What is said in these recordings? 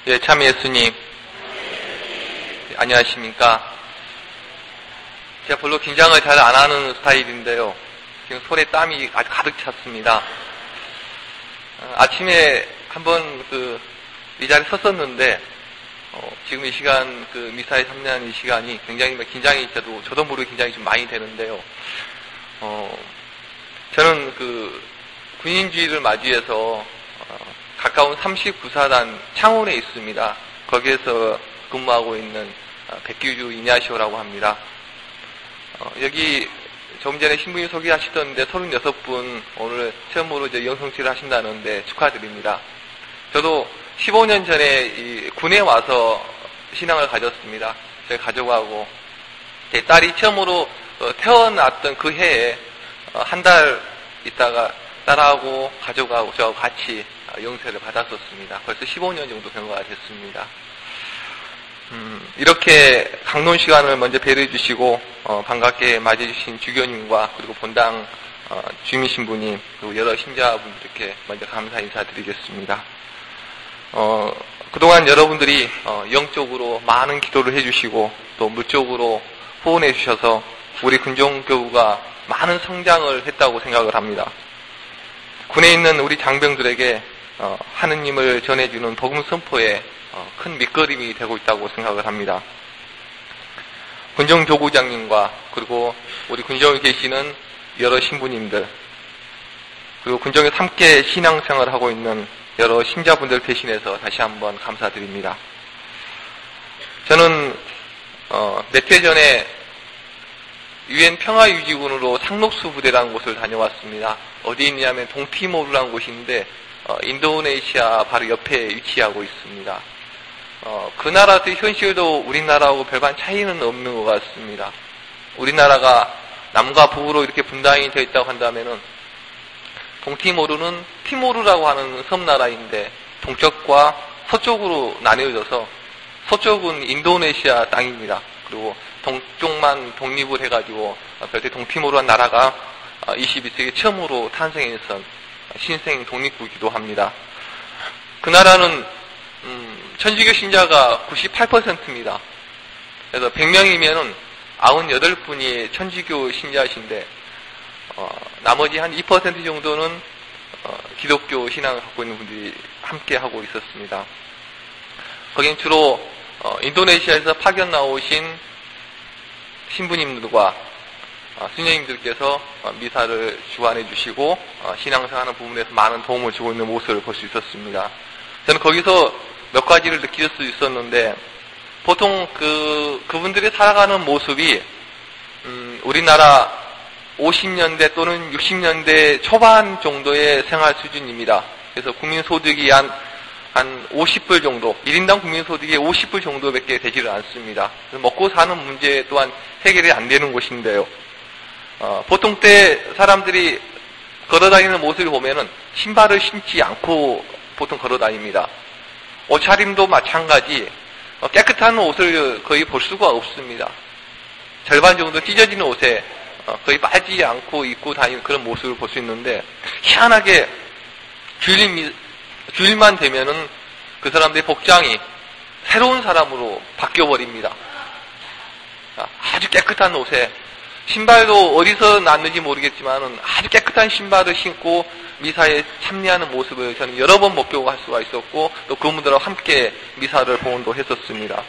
예, 참 예수님, 안녕하십니까? 제가 별로 긴장을 잘 안 하는 스타일인데요. 지금 손에 땀이 아주 가득 찼습니다. 아침에 한번 이 자리에 섰었는데, 지금 이 시간, 미사에 참여하는 이 시간이 굉장히 긴장이 저도 모르게 긴장이 좀 많이 되는데요. 저는 군인주의를 맞이해서, 가까운 39사단 창원에 있습니다. 거기에서 근무하고 있는 백규주 이냐시오라고 합니다. 여기 조금 전에 신부님 소개하시던데 36분 오늘 처음으로 이제 영성치를 하신다는데 축하드립니다. 저도 15년 전에 이 군에 와서 신앙을 가졌습니다. 저희 가족하고 제 딸이 처음으로 태어났던 그 해에 한 달 있다가 딸하고 가족하고 저하고 같이 영세를 받았었습니다. 벌써 15년 정도 된 것 같았습니다. 이렇게 강론 시간을 먼저 배려해 주시고 반갑게 맞이해 주신 주교님과 그리고 본당 주임 신부님 그리고 여러 신자분들께 먼저 감사 인사드리겠습니다. 그동안 여러분들이 영적으로 많은 기도를 해주시고 또 물적으로 후원해 주셔서 우리 근종교구가 많은 성장을 했다고 생각을 합니다. 군에 있는 우리 장병들에게 하느님을 전해주는 복음 선포에 큰 밑거름이 되고 있다고 생각을 합니다. 군정교구장님과 그리고 우리 군정에 계시는 여러 신부님들 그리고 군정에서 함께 신앙생활을 하고 있는 여러 신자분들 대신해서 다시 한번 감사드립니다. 저는 몇 해 전에 유엔 평화유지군으로 상록수 부대라는 곳을 다녀왔습니다. 어디 있냐면 동티모르라는 곳인데 인도네시아 바로 옆에 위치하고 있습니다. 그 나라의 현실도 우리나라하고 별반 차이는 없는 것 같습니다. 우리나라가 남과 북으로 이렇게 분단이 되어 있다고 한다면은 동티모르는 티모르라고 하는 섬나라인데 동쪽과 서쪽으로 나뉘어져서 서쪽은 인도네시아 땅입니다. 그리고 동쪽만 독립을 해가지고 별도 동티모르한 나라가 21세기 처음으로 탄생했던 신생 독립국이기도 합니다. 그 나라는 천주교 신자가 98%입니다. 그래서 100명이면은 98분이 천주교 신자이신데 나머지 한 2% 정도는 기독교 신앙을 갖고 있는 분들이 함께 하고 있었습니다. 거긴 주로 인도네시아에서 파견 나오신 신부님들과 수녀님들께서 미사를 주관해 주시고 신앙생활하는 부분에서 많은 도움을 주고 있는 모습을 볼 수 있었습니다. 저는 거기서 몇 가지를 느낄 수 있었는데 보통 그분들이 살아가는 모습이 우리나라 50년대 또는 60년대 초반 정도의 생활 수준입니다. 그래서 국민소득이 한 50불 정도, 1인당 국민소득이 50불 정도밖에 되지를 않습니다. 먹고 사는 문제 또한 해결이 안 되는 곳인데요. 보통 때 사람들이 걸어다니는 모습을 보면은 신발을 신지 않고 보통 걸어다닙니다. 옷차림도 마찬가지, 깨끗한 옷을 거의 볼 수가 없습니다. 절반 정도 찢어지는 옷에 거의 빠지지 않고 입고 다니는 그런 모습을 볼 수 있는데, 희한하게 주일만 되면은 그 사람들의 복장이 새로운 사람으로 바뀌어버립니다. 아주 깨끗한 옷에, 신발도 어디서 났는지 모르겠지만은 아주 깨끗한 신발을 신고 미사에 참여하는 모습을 저는 여러 번 목격할 수가 있었고, 또 그분들하고 함께 미사를 봉헌도 했었습니다.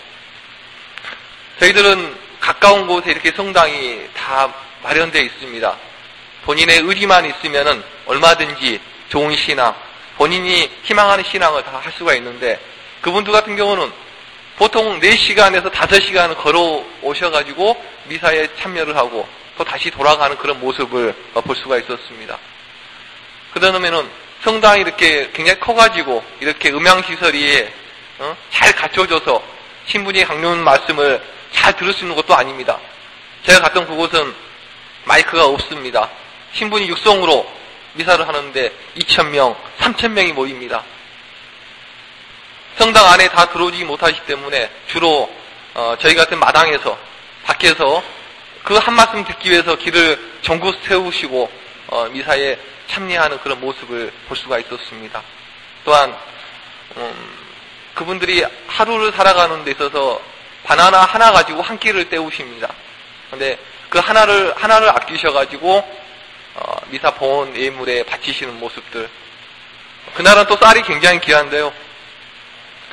저희들은 가까운 곳에 이렇게 성당이 다 마련되어 있습니다. 본인의 의지만 있으면은 얼마든지 좋은 신앙, 본인이 희망하는 신앙을 다 할 수가 있는데, 그분들 같은 경우는 보통 4시간에서 5시간을 걸어 오셔가지고 미사에 참여를 하고 또 다시 돌아가는 그런 모습을 볼 수가 있었습니다. 그러면은 성당이 이렇게 굉장히 커가지고 이렇게 음향시설이 잘 갖춰져서 신분이 강론 말씀을 잘 들을 수 있는 것도 아닙니다. 제가 갔던 그곳은 마이크가 없습니다. 신분이 육성으로 미사를 하는데 2,000명, 3,000명이 모입니다. 성당 안에 다 들어오지 못하시기 때문에 주로 저희 같은 마당에서 밖에서 그 한 말씀 듣기 위해서 길을 전구 세우시고 미사에 참여하는 그런 모습을 볼 수가 있었습니다. 또한 그분들이 하루를 살아가는 데 있어서 바나나 하나 가지고 한 끼를 때우십니다. 근데 그 하나를 아끼셔가지고 미사 봉헌 예물에 바치시는 모습들. 그날은 또 쌀이 굉장히 귀한데요.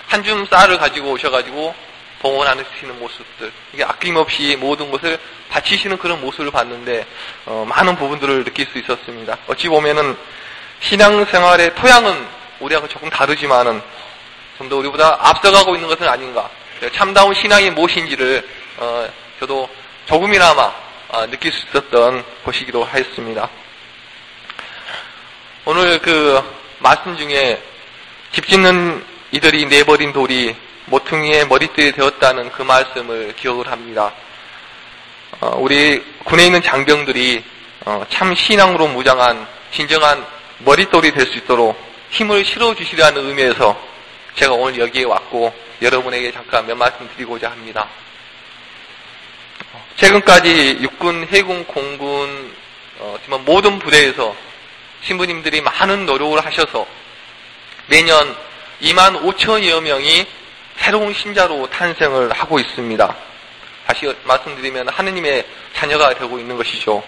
한 줌 쌀을 가지고 오셔가지고 봉헌하시는 모습들. 이게 아낌없이 모든 것을 바치시는 그런 모습을 봤는데 많은 부분들을 느낄 수 있었습니다. 어찌 보면은 신앙생활의 토양은 우리하고 조금 다르지만은 좀 더 우리보다 앞서가고 있는 것은 아닌가. 참다운 신앙이 무엇인지를 저도 조금이나마 느낄 수 있었던 것이기도 하였습니다. 오늘 그 말씀 중에 집 짓는 이들이 내버린 돌이 모퉁이의 머리띠이 되었다는 그 말씀을 기억을 합니다. 우리 군에 있는 장병들이 참 신앙으로 무장한 진정한 머릿돌이 될 수 있도록 힘을 실어주시려는 의미에서 제가 오늘 여기에 왔고 여러분에게 잠깐 몇 말씀 드리고자 합니다. 최근까지 육군, 해군, 공군 모든 부대에서 신부님들이 많은 노력을 하셔서 매년 2만 5천여 명이 새로운 신자로 탄생을 하고 있습니다. 다시 말씀드리면 하느님의 자녀가 되고 있는 것이죠.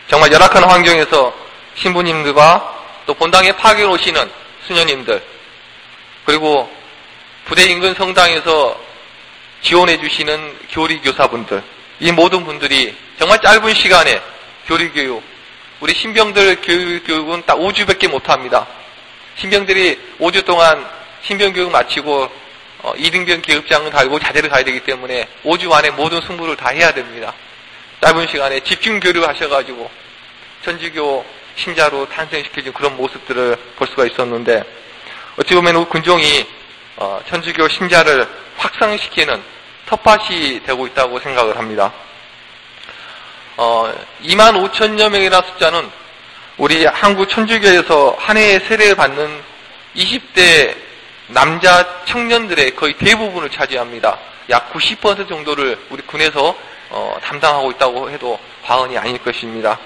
정말 열악한 환경에서 신부님들과 또 본당에 파견 오시는 수녀님들, 그리고 부대 인근 성당에서 지원해 주시는 교리교사분들, 이 모든 분들이 정말 짧은 시간에 교리교육, 우리 신병들 교육은 딱 5주밖에 못합니다. 신병들이 5주 동안 신병교육 마치고 이등병 계급장을 달고 자대를 가야 되기 때문에 5주 안에 모든 승부를 다 해야 됩니다. 짧은 시간에 집중 교류하셔가지고 천주교 신자로 탄생시켜준 그런 모습들을 볼 수가 있었는데, 어찌 보면 우리 군종이 천주교 신자를 확산시키는 텃밭이 되고 있다고 생각을 합니다. 2만 5천여 명이라는 숫자는 우리 한국 천주교에서 한 해에 세례를 받는 20대 남자 청년들의 거의 대부분을 차지합니다. 약 90% 정도를 우리 군에서 담당하고 있다고 해도 과언이 아닐 것입니다.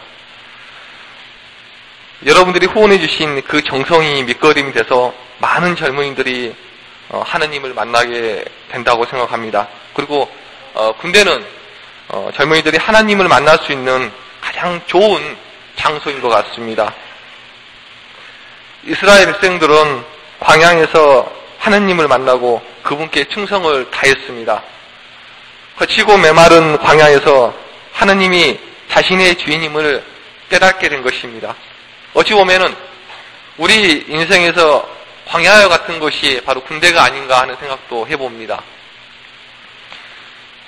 여러분들이 후원해 주신 그 정성이 밑거름이 돼서 많은 젊은이들이 하느님을 만나게 된다고 생각합니다. 그리고 군대는 젊은이들이 하나님을 만날 수 있는 가장 좋은 장소인 것 같습니다. 이스라엘 백성들은 광야에서 하느님을 만나고 그분께 충성을 다했습니다. 거치고 메마른 광야에서 하느님이 자신의 주인임을 깨닫게 된 것입니다. 어찌 보면은 우리 인생에서 광야와 같은 것이 바로 군대가 아닌가 하는 생각도 해봅니다.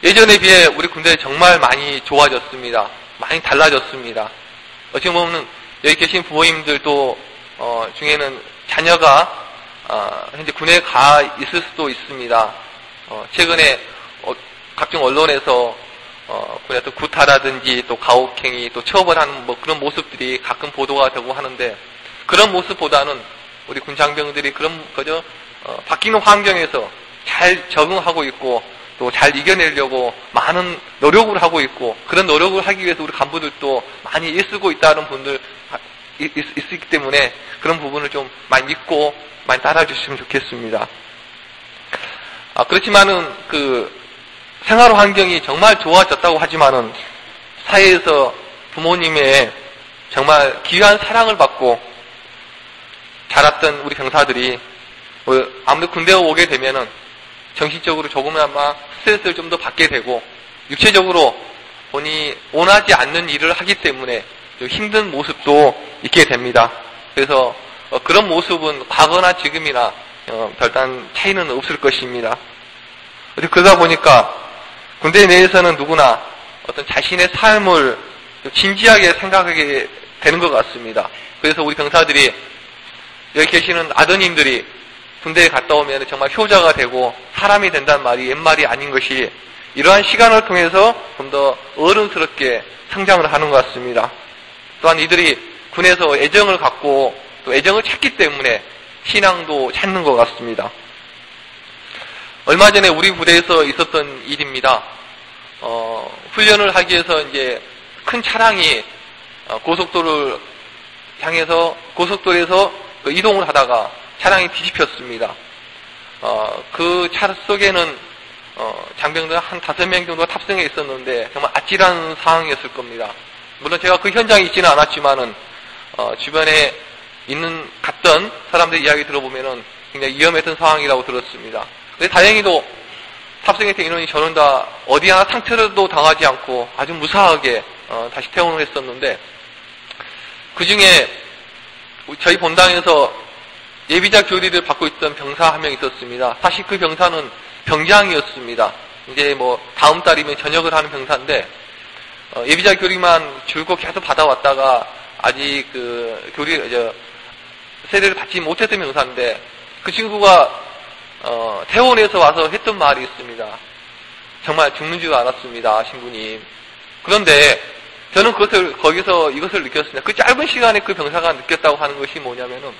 예전에 비해 우리 군대 정말 많이 좋아졌습니다. 많이 달라졌습니다. 어찌 보면 여기 계신 부모님들도 중에는 자녀가 현재 군에 가 있을 수도 있습니다. 최근에 각종 언론에서 군의 또 구타라든지 또 가혹행위 또 처벌하는 그런 모습들이 가끔 보도가 되고 하는데, 그런 모습보다는 우리 군 장병들이 그저 바뀌는 환경에서 잘 적응하고 있고 또 잘 이겨내려고 많은 노력을 하고 있고, 그런 노력을 하기 위해서 우리 간부들도 많이 애쓰고 있다는 분들 있기 때문에 그런 부분을 좀 많이 믿고 많이 따라주시면 좋겠습니다. 그렇지만은 생활 환경이 정말 좋아졌다고 하지만은 사회에서 부모님의 정말 귀한 사랑을 받고 자랐던 우리 병사들이 아무래도 군대에 오게 되면은 정신적으로 조금이나마 스트레스를 좀 더 받게 되고, 육체적으로 본인이 원하지 않는 일을 하기 때문에 좀 힘든 모습도 있게 됩니다. 그래서 그런 모습은 과거나 지금이나 별다른 차이는 없을 것입니다. 그러다 보니까 군대 내에서는 누구나 어떤 자신의 삶을 진지하게 생각하게 되는 것 같습니다. 그래서 우리 병사들이, 여기 계시는 아드님들이 군대에 갔다 오면 정말 효자가 되고 사람이 된다는 말이 옛말이 아닌 것이, 이러한 시간을 통해서 좀 더 어른스럽게 성장을 하는 것 같습니다. 또한 이들이 군에서 애정을 갖고 또 애정을 찾기 때문에 신앙도 찾는 것 같습니다. 얼마 전에 우리 부대에서 있었던 일입니다. 훈련을 하기 위해서 이제 큰 차량이 고속도로를 향해서 고속도로에서 이동을 하다가 차량이 뒤집혔습니다. 그 차 속에는 장병들 한 5명 정도가 탑승해 있었는데 정말 아찔한 상황이었을 겁니다. 물론 제가 그 현장에 있지는 않았지만은 주변에 갔던 사람들 이야기 들어보면은 굉장히 위험했던 상황이라고 들었습니다. 근데 다행히도 탑승했던 인원이 저는 다 어디 하나 상처도 당하지 않고 아주 무사하게 다시 퇴원을 했었는데, 그 중에 저희 본당에서 예비자 교리를 받고 있던 병사 한 명 있었습니다. 사실 그 병사는 병장이었습니다. 이제 뭐 다음 달이면 전역을 하는 병사인데, 예비자 교리만 줄곧 계속 받아왔다가 아직 그 세례를 받지 못했던 병사인데, 그 친구가 퇴원해서 와서 했던 말이 있습니다. 정말 죽는 줄 알았습니다, 신부님. 그런데 저는 거기서 이것을 느꼈습니다. 그 짧은 시간에 그 병사가 느꼈다고 하는 것이 뭐냐면은,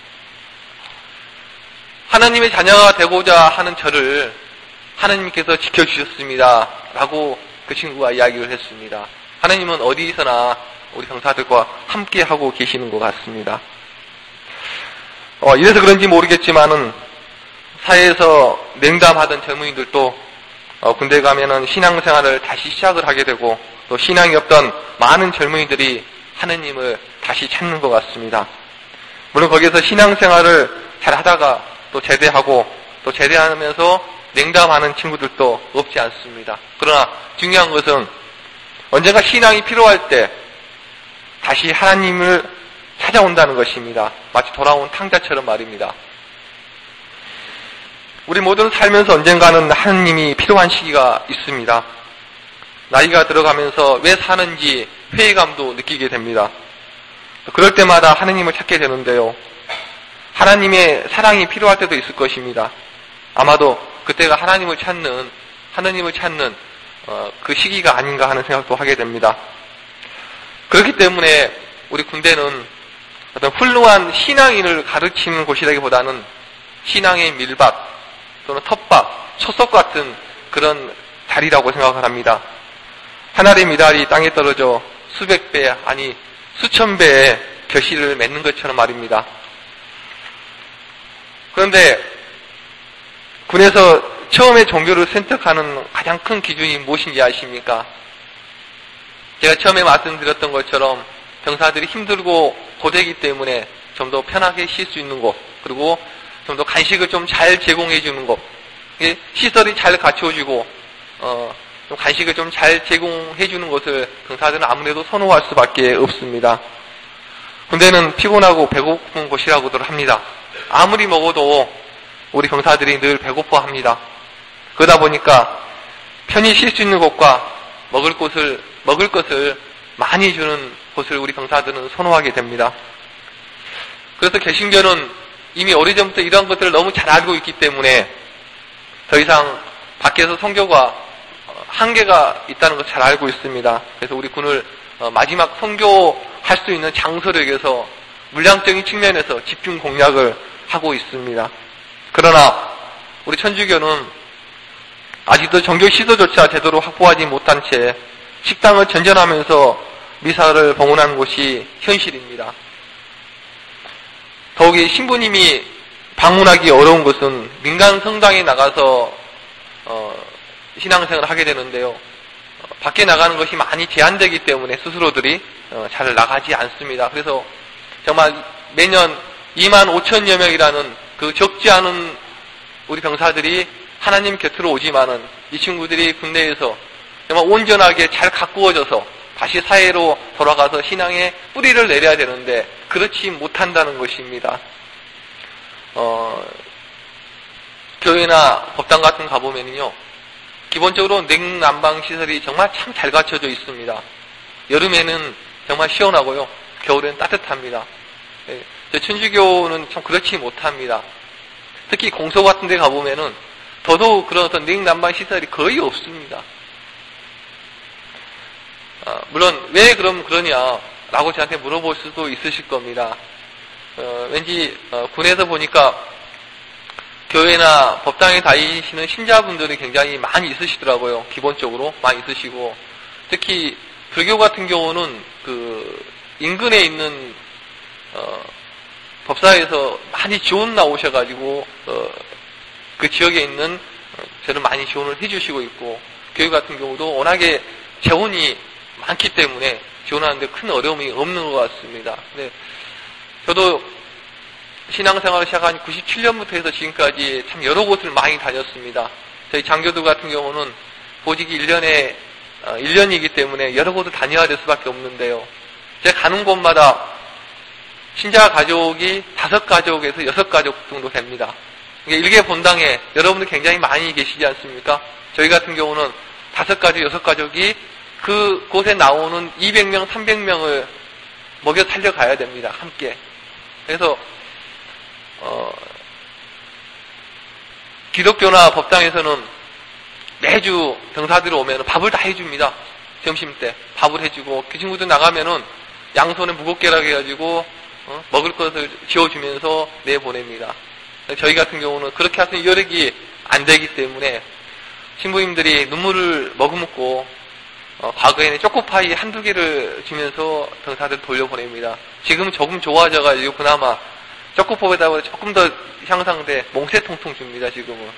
하나님의 자녀가 되고자 하는 저를 하나님께서 지켜주셨습니다 라고 그 친구가 이야기를 했습니다. 하나님은 어디서나 우리 병사들과 함께 하고 계시는 것 같습니다. 이래서 그런지 모르겠지만은 사회에서 냉담하던 젊은이들도 군대 가면은 신앙생활을 다시 시작을 하게 되고, 또 신앙이 없던 많은 젊은이들이 하느님을 다시 찾는 것 같습니다. 물론 거기에서 신앙생활을 잘 하다가 또 제대하고, 또 제대하면서 냉담하는 친구들도 없지 않습니다. 그러나 중요한 것은 언젠가 신앙이 필요할 때 다시 하나님을 찾아온다는 것입니다. 마치 돌아온 탕자처럼 말입니다. 우리 모두는 살면서 언젠가는 하나님이 필요한 시기가 있습니다. 나이가 들어가면서 왜 사는지 회의감도 느끼게 됩니다. 그럴 때마다 하나님을 찾게 되는데요. 하나님의 사랑이 필요할 때도 있을 것입니다. 아마도 그때가 하나님을 찾는 그 시기가 아닌가 하는 생각도 하게 됩니다. 그렇기 때문에 우리 군대는 어떤 훌륭한 신앙인을 가르치는 곳이라기보다는 신앙의 밀밭 또는 텃밭, 초석 같은 그런 자리라고 생각을 합니다. 하늘의 미달이 땅에 떨어져 수백 배, 아니 수천 배의 결실을 맺는 것처럼 말입니다. 그런데 군에서 처음에 종교를 선택하는 가장 큰 기준이 무엇인지 아십니까? 제가 처음에 말씀드렸던 것처럼 병사들이 힘들고 고되기 때문에 좀 더 편하게 쉴 수 있는 곳, 그리고 좀 더 간식을 좀 잘 제공해 주는 곳, 시설이 잘 갖춰지고 좀 간식을 좀 잘 제공해 주는 것을 병사들은 아무래도 선호할 수밖에 없습니다. 군대는 피곤하고 배고픈 곳이라고들 합니다. 아무리 먹어도 우리 병사들이 늘 배고파합니다. 그러다 보니까 편히 쉴 수 있는 곳과 먹을 것을 많이 주는 곳을 우리 병사들은 선호하게 됩니다. 그래서 개신교는 이미 오래전부터 이러한 것들을 너무 잘 알고 있기 때문에 더 이상 밖에서 선교가 한계가 있다는 것을 잘 알고 있습니다. 그래서 우리 군을 마지막 선교할 수 있는 장소력에서 물량적인 측면에서 집중 공략을 하고 있습니다. 그러나 우리 천주교는 아직도 정교 시설조차 제대로 확보하지 못한 채 식당을 전전하면서 미사를 봉헌하는 것이 현실입니다. 더욱이 신부님이 방문하기 어려운 것은 민간 성당에 나가서 신앙생활을 하게 되는데요. 밖에 나가는 것이 많이 제한되기 때문에 스스로들이 잘 나가지 않습니다. 그래서 정말 매년 2만 5천여 명이라는 그 적지 않은 우리 병사들이 하나님 곁으로 오지만은 이 친구들이 군대에서 정말 온전하게 잘 가꾸어져서 다시 사회로 돌아가서 신앙의 뿌리를 내려야 되는데 그렇지 못한다는 것입니다. 교회나 법당 같은 가보면요, 기본적으로 냉난방 시설이 정말 참 잘 갖춰져 있습니다. 여름에는 정말 시원하고요, 겨울에는 따뜻합니다. 천주교는 참 그렇지 못합니다. 특히 공소 같은 데 가보면은 더더욱 그런 어떤 냉난방 시설이 거의 없습니다. 물론 왜 그러냐라고 저한테 물어볼 수도 있으실 겁니다. 왠지 군에서 보니까 교회나 법당에 다니시는 신자분들이 굉장히 많이 있으시더라고요. 기본적으로 많이 있으시고, 특히 불교 같은 경우는 그 인근에 있는 법사에서 많이 지원 나오셔가지고 그 지역에 있는 저를 많이 지원을 해주시고 있고, 교회 같은 경우도 워낙에 재원이 많기 때문에 지원하는데 큰 어려움이 없는 것 같습니다. 근데 저도 신앙생활을 시작한 97년부터 해서 지금까지 참 여러 곳을 많이 다녔습니다. 저희 장교들 같은 경우는 보직이 1년이기 때문에 여러 곳을 다녀야 될 수밖에 없는데요. 제가 가는 곳마다 신자 가족이 5가족에서 6가족 정도 됩니다. 일개 본당에 여러분들 굉장히 많이 계시지 않습니까? 저희 같은 경우는 5가족, 6가족이 그곳에 나오는 200명, 300명을 먹여 살려가야 됩니다. 함께. 그래서 기독교나 법당에서는 매주 병사들이 오면 밥을 다 해줍니다. 점심때 밥을 해주고, 그 친구들 나가면은 양손에 무겁게라고 해가지고 먹을 것을 지어주면서 내보냅니다. 저희 같은 경우는 그렇게 하면 여력이 안 되기 때문에 신부님들이 눈물을 머금고 과거에는 초코파이 한두 개를 주면서 병사들 돌려보냅니다. 지금은 조금 좋아져가지고 그나마 초코파이보다 조금 더 향상돼 몽세통통 줍니다. 지금은.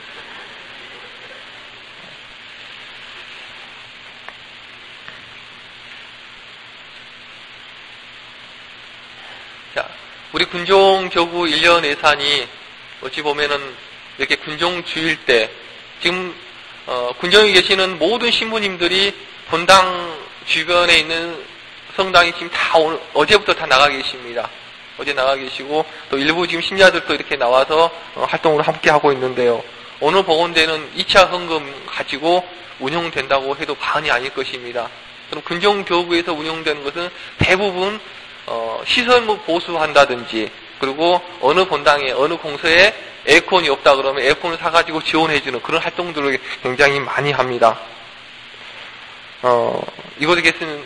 자, 우리 군종교구 1년 예산이 어찌 보면은 이렇게 군종 주일 때 지금 군종에 계시는 모든 신부님들이 본당 주변에 있는 성당이 지금 다 어제부터 다 나가 계십니다. 어제 나가 계시고 또 일부 지금 신자들도 이렇게 나와서 활동을 함께 하고 있는데요. 오늘 복원되는 2차 헌금 가지고 운영된다고 해도 과언이 아닐 것입니다. 그럼 군종교구에서 운영되는 것은 대부분 시설 보수한다든지, 그리고 어느 본당에 어느 공서에 에어컨이 없다 그러면 에어컨을 사가지고 지원해주는 그런 활동들을 굉장히 많이 합니다. 이곳에 계시는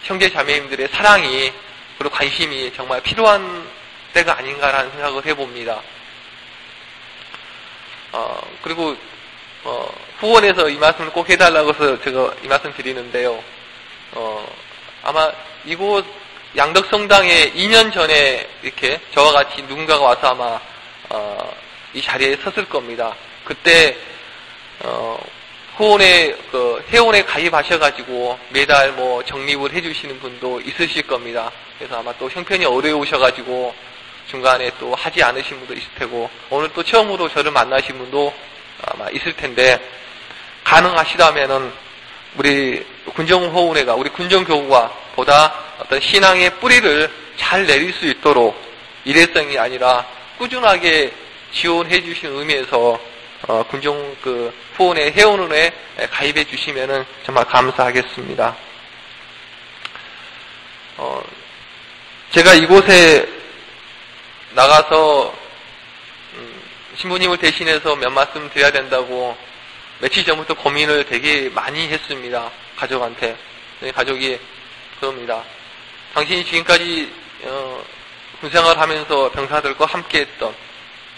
형제 자매님들의 사랑이 그리고 관심이 정말 필요한 때가 아닌가라는 생각을 해봅니다. 그리고 후원해서 이 말씀을 꼭 해달라고 해서 제가 이 말씀 드리는데요. 아마 이곳 양덕성당에 2년 전에 이렇게 저와 같이 누군가가 와서 아마 이 자리에 섰을 겁니다. 그때 회원에 가입하셔가지고 매달 뭐 적립을 해주시는 분도 있으실 겁니다. 그래서 아마 또 형편이 어려우셔가지고 중간에 또 하지 않으신 분도 있을 테고, 오늘 또 처음으로 저를 만나신 분도 아마 있을 텐데, 가능하시다면은 우리 군정호운회가, 우리 군정교구가 보다 어떤 신앙의 뿌리를 잘 내릴 수 있도록 일회성이 아니라 꾸준하게 지원해 주시는 의미에서 군종 후원회, 회원회 가입해 주시면은 정말 감사하겠습니다. 제가 이곳에 나가서 신부님을 대신해서 몇 말씀 드려야 된다고 며칠 전부터 고민을 되게 많이 했습니다. 가족한테. 가족이 그럽니다. 당신이 지금까지 군생활을 하면서 병사들과 함께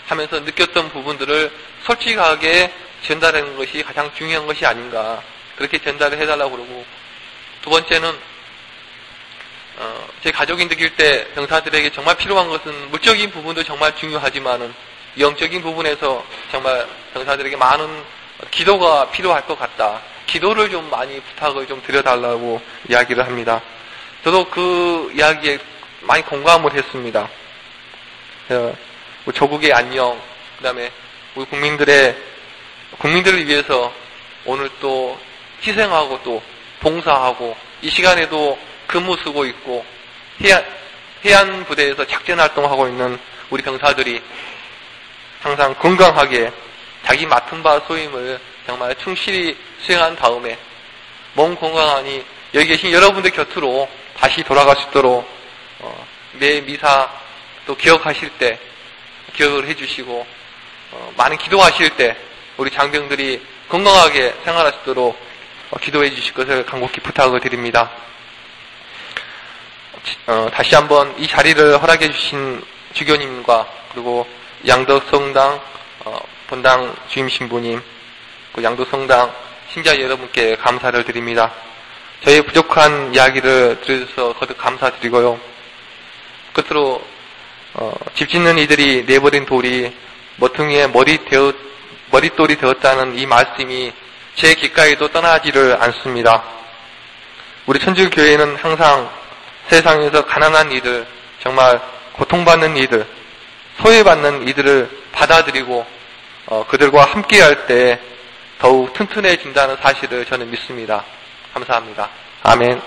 하면서 느꼈던 부분들을 솔직하게 전달하는 것이 가장 중요한 것이 아닌가, 그렇게 전달을 해달라고 그러고, 두 번째는 제 가족이 느낄 때 병사들에게 정말 필요한 것은 물적인 부분도 정말 중요하지만은 영적인 부분에서 정말 병사들에게 많은 기도가 필요할 것 같다. 기도를 좀 많이 부탁을 좀 드려달라고 이야기를 합니다. 저도 그 이야기에 많이 공감을 했습니다. 조국의 안녕, 그 다음에 우리 국민들을 위해서 오늘 또 희생하고 또 봉사하고 이 시간에도 근무 쓰고 있고 해안 부대에서 작전 활동하고 있는 우리 병사들이 항상 건강하게 자기 맡은 바 소임을 정말 충실히 수행한 다음에 몸 건강하니 여기 계신 여러분들 곁으로 다시 돌아갈 수 있도록 매 미사 또 기억하실 때 기억을 해주시고 많은 기도하실 때 우리 장병들이 건강하게 생활할 수 있도록 기도해 주실 것을 간곡히 부탁을 드립니다. 다시 한번 이 자리를 허락해 주신 주교님과 그리고 양덕성당 본당 주임 신부님, 그 양덕성당 신자 여러분께 감사를 드립니다. 저의 부족한 이야기를 들으셔서 거듭 감사드리고요. 끝으로 집 짓는 이들이 내버린 돌이 머퉁이에 머리 머릿돌이 되었다는 이 말씀이 제 귓가에도 떠나지를 않습니다. 우리 천주교회는 항상 세상에서 가난한 이들, 정말 고통받는 이들, 소외받는 이들을 받아들이고 그들과 함께할 때 더욱 튼튼해진다는 사실을 저는 믿습니다. 감사합니다. 아멘.